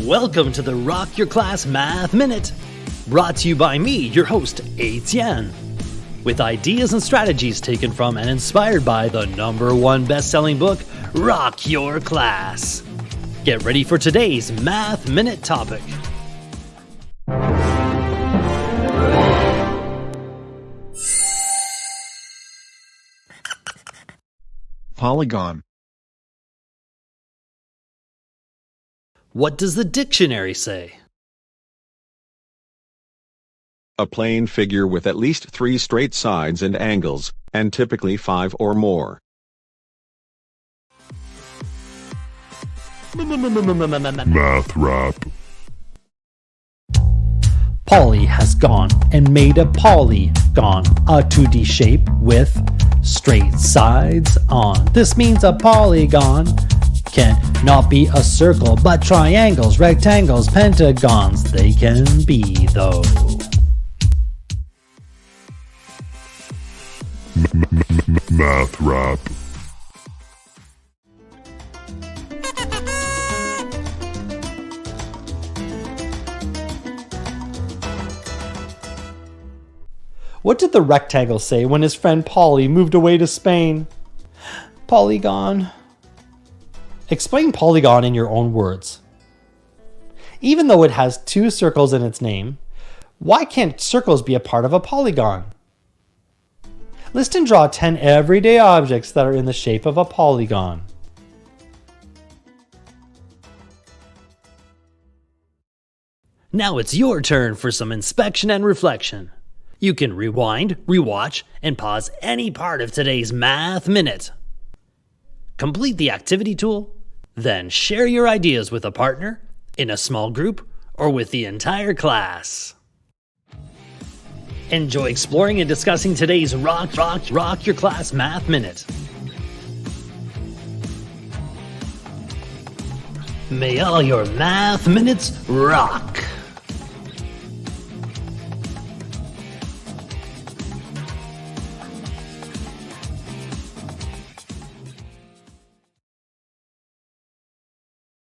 Welcome to the Rock Your Class Math Minute, brought to you by me, your host, Etienne, with ideas and strategies taken from and inspired by the #1 best-selling book, Rock Your Class. Get ready for today's Math Minute topic. Polygon. What does the dictionary say? A plane figure with at least 3 straight sides and angles, and typically 5 or more. Math rap. Polly has gone and made a polygon, a 2D shape with straight sides on. This means a polygon can not be a circle, but triangles, rectangles, pentagons, they can be though. Math rap. What did the rectangle say when his friend Polly moved away to Spain? Polygon. Explain polygon in your own words. Even though it has 2 circles in its name, why can't circles be a part of a polygon? List and draw 10 everyday objects that are in the shape of a polygon. Now it's your turn for some inspection and reflection. You can rewind, rewatch, and pause any part of today's Math Minute. Complete the activity tool, then share your ideas with a partner, in a small group, or with the entire class. Enjoy exploring and discussing today's Rock Your Class Math Minute. May all your Math Minutes rock!